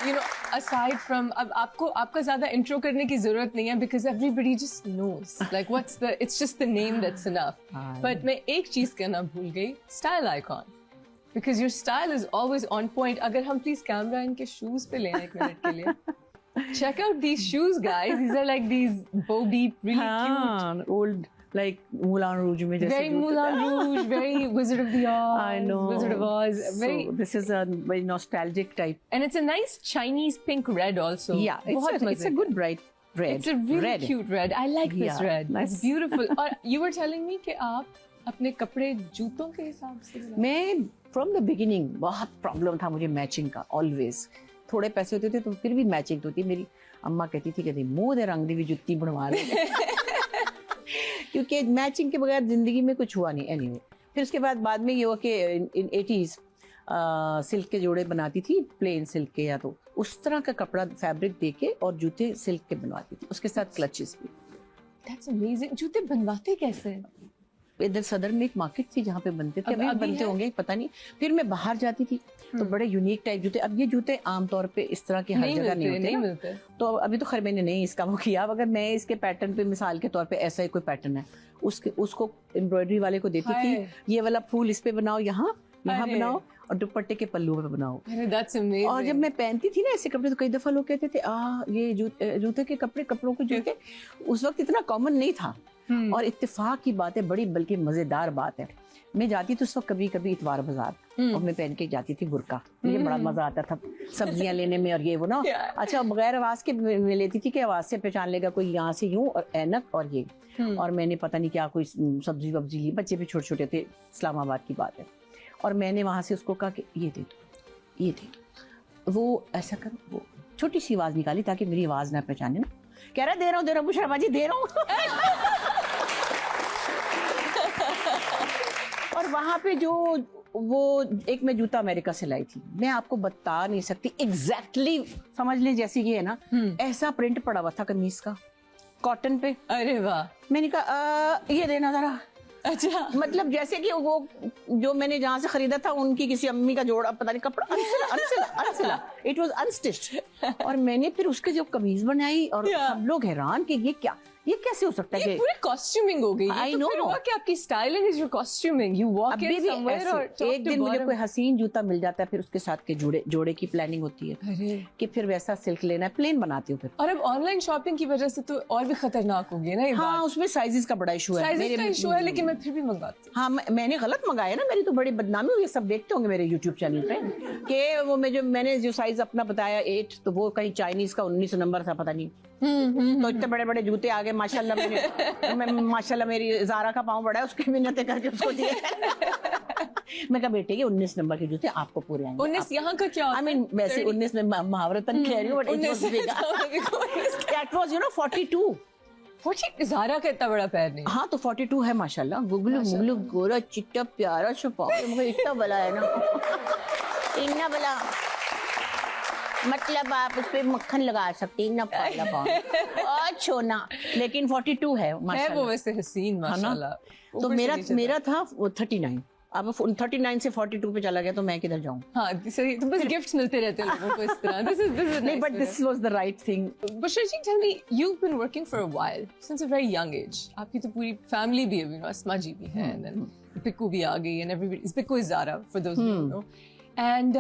you know, aside from अब आपको आपका ज़्यादा intro करने की ज़रूरत नहीं है because everybody just knows like it's just the name that's enough. But मैं एक चीज़ कहना भूल गई, style icon. Because your style is always on point. अगर हम please camera इनके shoes पे लें एक मिनट के लिए. Check out these shoes, guys. These are like these Bo Peep, really cute. Old like Moulin Rouge में जैसे. Very Moulin Rouge, very Wizard of the Oz. I know. Wizard of Oz. Very. So this is a very nostalgic type. And it's a nice Chinese pink red also. Yeah, it's a good bright red. It's a really cute red. I like this red. Nice. It's beautiful. और you were telling me कि आप अपने कपड़े जूतों के हिसाब से बनाते हैं? मैं from the beginning बहुत प्रॉब्लम था मुझे मैचिंग का always. थोड़े पैसे होते थे तो फिर भी मैचिंग होती. मेरी अम्मा कहती थी कहती मुंह दे रंग दी भी जुत्ती बनवा ले. क्योंकि मैचिंग के बगैर जिंदगी में कुछ हुआ नहीं. एनीवे फिर उसके बाद में ये हुआ कि इन 80s सिल्क के जोड़े बनाती थी, प्लेन सिल्क के, या तो उस तरह का कपड़ा फैब्रिक देके और जूते सिल्क के बनवाती थी, उसके साथ क्लचेस भी. That's amazing. जूते बनवाते कैसे हैं? इधर सदर में एक मार्केट थी जहाँ पे बनते थे. अभी बनते होंगे पता नहीं. फिर मैं बाहर जाती थी तो बड़े यूनिक टाइप जूते. अब ये जूते आमतौर पे इस तरह के हर जगह नहीं मिलते. तो अभी तो खैर मैंने नहीं इसका वो किया. अगर मैं इसके पैटर्न पे मिसाल के तौर पे ऐसा ही कोई पैटर्न है उसको एम्ब्रॉयडरी वाले को देती थी, ये वाला फूल इस पे बनाओ, यहाँ बनाओ और दुपट्टे के पल्लू पे बनाओ. और जब मैं पहनती थी ना ऐसे कपड़े तो कई दफा लोग कहते थे ये जूते के कपड़ों के जूते उस वक्त इतना कॉमन नहीं था. और इत्तेफाक की बात है, बड़ी बल्कि मजेदार बात है. मैं जाती तो उस वक्त कभी कभी इतवार बाजार और मैं पहन के जाती थी बुर्का. मुझे बड़ा मजा आता था सब्जियां लेने में और ये वो ना. अच्छा बगैर आवाज के मैं लेती थी कि आवाज से पहचान लेगा कोई, यहाँ से यूं और ऐनक और ये. और मैंने पता नहीं क्या कोई सब्जी वब्जी ली, बच्चे भी छोटे छोटे थे, इस्लामाबाद की बात है. और मैंने वहां से उसको कहा कि ये दे दो, वो ऐसा करो. वो छोटी सी आवाज निकाली ताकि मेरी आवाज ना पहचाने ना. कह रहा दे रहा हूँ मुशर्रफ बाजी दे रहा हूँ. और वहां पे जो वो एक मैं जूता अमेरिका से लाई थी, मैं आपको बता नहीं सकती एग्जैक्टली. समझ ली जैसी ये है ना, ऐसा प्रिंट पड़ा हुआ था कमीज का कॉटन पे. अरे वाह. मैंने कहा ये देना जरा. अच्छा. मतलब जैसे कि वो जो मैंने जहाँ से खरीदा था उनकी किसी अम्मी का जोड़ा, पता नहीं कपड़ा अनसिला. It was unstitched. और मैंने फिर उसके जो कमीज बनाई और सब लोग हैरान कि ये कैसे हो सकता है. पूरी कॉस्ट्यूमिंग हो गई. आई नो कि आपकी styling is your costuming. You walk in somewhere और एक दिन मुझे कोई हसीन जूता मिल जाता है, फिर उसके साथ के जोड़े की प्लानिंग होती है कि फिर वैसा सिल्क लेना है, प्लेन बनाती हूँ फिर. और अब ऑनलाइन शॉपिंग की वजह से तो और भी खतरनाक हो गई ना. हाँ, उसमें साइजेस का बड़ा इशू है. लेकिन मैं फिर भी मंगाती हूँ. हाँ, मैंने गलत मंगाया ना, मेरी तो बड़ी बदनामी हुई. सब देखते होंगे मेरे यूट्यूब चैनल पे कि वो मैंने जो साइज अपना बताया 8, तो वो कहीं चाइनीज का 19 नंबर था, पता नहीं. तो इतने बड़े बड़े जूते आ गए माशाल्लाह. मेरी ज़ारा का पाँव बड़ा है, उसकी मिन्नतें करके उसको दिए. मैं कहा बेटे ये 19 नंबर के जूते आपको पूरे आएंगे. 19 यहाँ का क्या? आई मीन वैसे 19 में महावरतन कह रही हूँ, बट इट वाज 42. 40 ज़ारा का इतना बड़ा पैर नहीं. हाँ, तो 42 है माशाल्लाह. गुगलू गोरा चिट्टा प्यारा छुपा इतना बड़ा है ना. इतना बड़ा मतलब आप उस पे मक्खन लगा सकते हैं ना. अच्छा ना, लेकिन 42 है माशाल्लाह. वो वैसे हसीन माशाल्लाह. तो मेरा था 39. अब 39 से 42 पे चला गया तो मैं किधर जाऊं. हाँ सही. तो बस गिफ्ट्स मिलते रहते हैं लोगों को इस तरह. This is नहीं, but this was the right thing. But Shirji, tell me, you've been working for a while since a very young age. आपकी तो पूरी फैमिली भी है, अस्मा जी भी है, and then पिक्कू भी आ गई, and everybody. Piku is Zara for those who don't know. And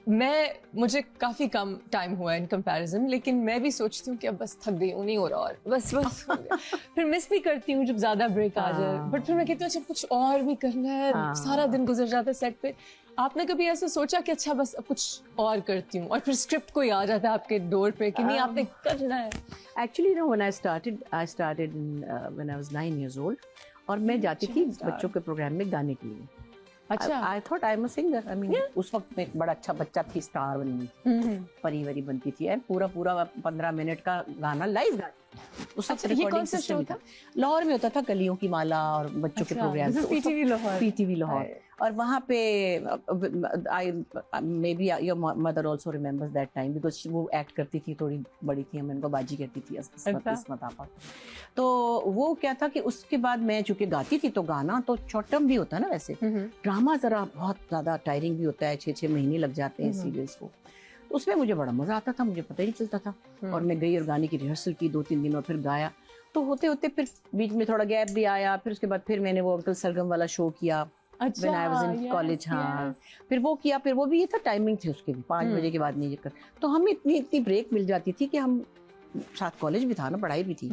मुझे काफी कम टाइम हुआ इन कंपैरिजन, लेकिन मैं भी सोचती हूँ कि अब बस थक गई हूँ, नहीं हो रहा और बस फिर मिस भी करती हूँ जब ज्यादा ब्रेक आ जाए. बट फिर मैं कहती हूँ अच्छा कुछ और भी करना है. सारा दिन गुजर जाता है सेट पे. आपने कभी ऐसा सोचा कि अच्छा बस अब कुछ और करती हूँ, और फिर स्क्रिप्ट कोई आ जाता है आपके डोर पे कि नहीं आपने करना है? Actually no, when I started when I was 9 years old. और मैं जाती थी बच्चों के प्रोग्राम में गाने के लिए. अच्छा. I thought I'm a singer. I mean, उस वक्त में एक बड़ा अच्छा बच्चा थी, स्टार बनी थी, परी वरी बनती थी. पूरा 15 मिनट का गाना लाइव गा. उस वक्त रिकॉर्डिंग सिस्टम था. लाहौर में होता था, कलियों की माला और बच्चों के प्रोग्राम. पीटीवी लाहौर. और वहाँ पे may be your mother also remembers that time, because वो एक्ट करती थी, थोड़ी बड़ी थी, मैं उनको बाजी कहती थी, इस्मत आपा. तो वो क्या था कि उसके बाद मैं चूंकि गाती थी तो गाना तो शॉर्ट टर्म भी होता है ना. वैसे ड्रामा जरा बहुत ज्यादा टायरिंग भी होता है, 6-6 महीने लग जाते हैं सीरियल्स को. तो उसमें मुझे बड़ा मजा आता था, मुझे पता ही नहीं चलता था। और मैं गई और गाने की रिहर्सल की 2-3 दिन और फिर गाया। तो होते होते फिर बीच में थोड़ा गैप भी आया, फिर उसके बाद फिर मैंने वो अंकल सरगम वाला शो किया when I was in college. हाँ, फिर वो किया, फिर वो भी ये था टाइमिंग थी उसके भी 5 बजे के बाद नहीं कर, तो हमें इतनी ब्रेक मिल जाती थी कि हम साथ कॉलेज भी था ना, पढ़ाई भी थी।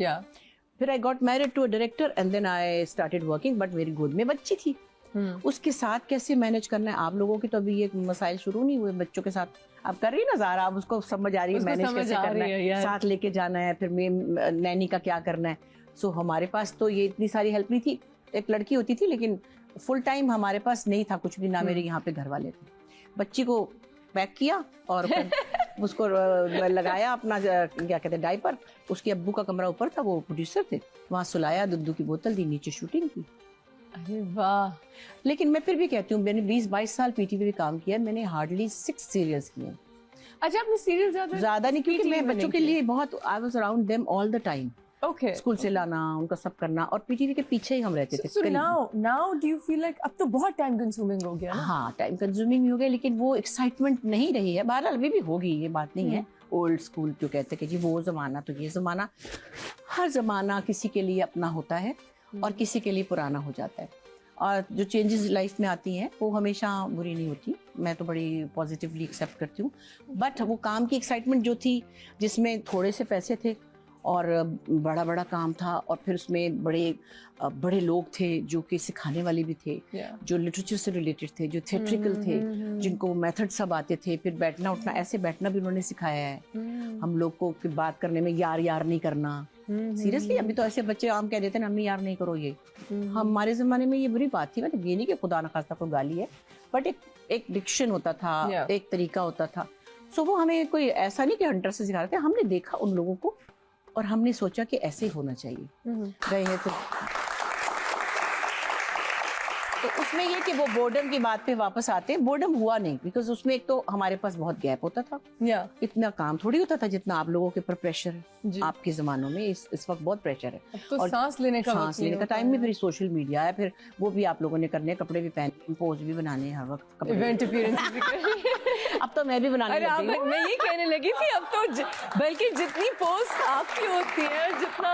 फिर I got married to a director and then I started working, but मेरी गोद में बच्ची थी। उसके साथ कैसे मैनेज करना है, आप लोगों के तो अभी ये मसाइल शुरू नहीं हुए बच्चों के साथ, आप कर रही ना ज़ारा, आप उसको समझ आ रही है मैनेज कैसे करना है, साथ लेके जाना है, फिर नैनी का क्या करना है। सो हमारे पास तो ये इतनी सारी हेल्प नहीं थी, एक लड़की होती थी लेकिन फुल टाइम हमारे पास नहीं था कुछ भी, ना मेरे यहाँ पे घर वाले थे। बच्ची को पैक किया और उसको लगाया अपना क्या कहते हैं डायपर, उसके अब्बू का कमरा ऊपर था, वो प्रोड्यूसर थे, वहाँ सुलाया, दूध की बोतल दी, नीचे शूटिंग की। अरे वाह। लेकिन मैं फिर भी कहती हूँ, मैंने 20-22 साल पीटीवी में काम किया, मैंने हार्डली 6 सीरियल्स किए। अच्छा, आपने सीरियल ज्यादा नहीं, क्योंकि मैं बच्चों के लिए बहुत, I was around them all the time. Okay. School से लाना, उनका सब करना, और पीटीवी के पीछे ही हम रहते थे। So now do you feel like अब तो बहुत टाइम कंज्यूमिंग हो गया ना? हाँ, टाइम कंज्यूमिंग हो गया, लेकिन वो एक्साइटमेंट नहीं रही है। बहरहाल अभी भी होगी, ये बात नहीं है। ओल्ड स्कूल जो कहते हैं कि जी वो जमाना तो ये जमाना, हर जमाना किसी के लिए अपना होता है और किसी के लिए पुराना हो जाता है। और जो चेंजेस लाइफ में आती हैं वो हमेशा बुरी नहीं होती, मैं तो बड़ी पॉजिटिवली एक्सेप्ट करती हूँ। बट वो काम की एक्साइटमेंट जो थी, जिसमें थोड़े से पैसे थे और बड़ा बड़ा काम था, और फिर उसमें बड़े लोग थे जो कि सिखाने वाले भी थे, जो लिटरेचर से रिलेटेड थे, जो थिएट्रिकल थे, जिनको मेथड सब आते थे, फिर बैठना उठना, ऐसे बैठना भी उन्होंने सिखाया है हम लोग को, कि बात करने में यार यार नहीं करना। सीरियसली, अभी तो ऐसे बच्चे आम कह देते हैं अम्मी यार नहीं करो ये। हमारे जमाने में ये बुरी बात थी, मतलब ये नहीं कि खुदा न खास्ता कोई गाली है, बट एक डिक्शन होता था, एक तरीका होता था। सो वो हमें कोई ऐसा नहीं कि हंटर से सिखा रहे थे, हमने देखा उन लोगों को और हमने सोचा कि ऐसे ही होना चाहिए। गए हैं तो उसमें ये कि वो बोर्डम की बात पे वापस आते हैं, बोर्डम हुआ नहीं, बिकॉज उसमें एक तो हमारे पास बहुत गैप होता था, इतना काम थोड़ी होता था जितना आप लोगों के ऊपर प्रेशर है। आपके जमानों में इस वक्त बहुत प्रेशर है, तो और सांस लेने का टाइम में फिर सोशल मीडिया है, फिर वो भी आप लोगों ने करने, कपड़े भी पहने, पोज भी बनाने हर वक्त, इवेंट अपीयरेंसेस भी अब तो मैं भी बनाने लगी हूं। मैं ये कहने लगी थी, अब तो बल्कि जितनी पोस्ट आपकी होती है, जितना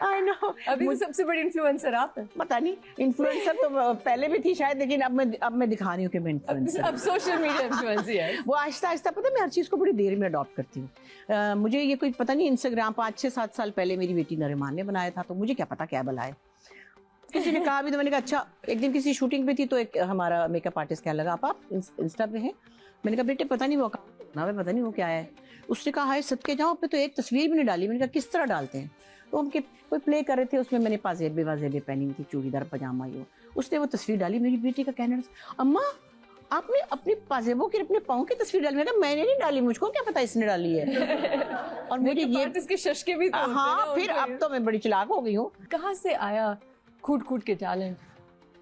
आई नो, अभी तो सबसे बड़ी इन्फ्लुएंसर आप हैं। पता नहीं, इन्फ्लुएंसर तो पहले भी थी शायद, लेकिन अब मैं दिखा रही हूँ कि मैं इन्फ्लुएंसर, अब सोशल मीडिया इन्फ्लुएंसर है। वो आहिस्ता आहिस्ता, पता है मैं हर चीज को बड़ी देर में अडॉप्ट करती हूँ। मुझे ये कोई पता नहीं, इंस्टाग्राम 5-6-7 साल पहले मेरी बेटी नरिमान ने बनाया था, तो मुझे क्या पता क्या बनाए, किसी ने कहा भी, तो मैंने कहा अच्छा। एक दिन किसी शूटिंग पे थी, तो एक हमारा मेकअप आर्टिस्ट कहने लगा आप इंस्टा पे हैं, मैंने कहा बेटे पता नहीं वो नाम है, पता नहीं वो क्या है। उसने कहा हाय सदके जाओ, पे तो एक तस्वीर भी नहीं डाली। मैंने कहा किस तरह डालते हैं, तो उनके कोई प्ले कर रहे थे, उसमें मैंने पाजेबे वाजेबे पहनी हुई थी, चूड़ीदार पजामा, ये उसने वो तस्वीर डाली। मेरी बेटी का कहना, अम्मा आपने अपनी पाजेबों की, अपने पाँव की तस्वीर डाली। मैंने कहा मैंने नहीं डाली, मुझको क्या पता इसने डाली है। और मुझे ये इसके शशके भी तो हाँ, फिर अब तो मैं बड़ी चालाक हो गई हूँ। कहाँ से आया कूट के टैलेंट?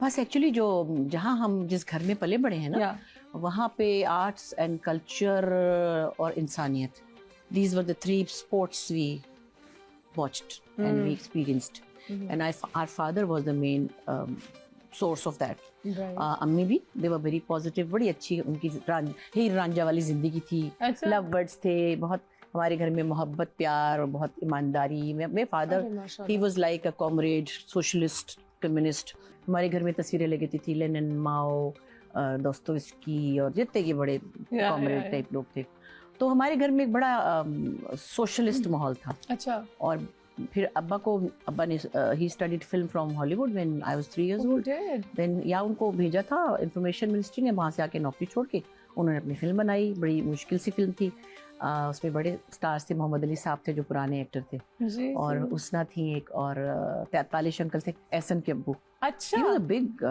बस एक्चुअली जो जहाँ हम जिस घर में पले बड़े हैं ना, वहाँ पे आर्ट्स एंड कल्चर और इंसानियत, these were the 3 sports we watched and we experienced, and our father was the main source of that. अम्मी भी, they were very positive, बड़ी अच्छी उनकी हीर रांझा वाली जिंदगी थी, लव बर्ड्स थे, बहुत हमारे घर में मोहब्बत प्यार और बहुत ईमानदारी। मेरे father he was like a comrade, socialist, communist. हमारे घर में तस्वीरें लगी थी लेनिन, माओ, दोस्तोयेव्स्की और जितने के बड़े कॉमरेड टाइप लोग थे। तो हमारे घर में एक बड़ा सोशलिस्ट माहौल था। अच्छा। और फिर अब्बा ने ही studied film from Hollywood when I was 3 years old। Then या उनको भेजा था इंफॉर्मेशन मिनिस्ट्री ने, वहाँ से आके नौकरी छोड़ के उन्होंने अपनी फिल्म बनाई। बड़ी मुश्किल सी फिल्म थी, उसमें बड़े स्टार्स थे, मोहम्मद अली साहब थे जो पुराने एक्टर थे, और उसना थी एक, और 43 अंकल थे, एहसन के अब्बू। अच्छा, बिग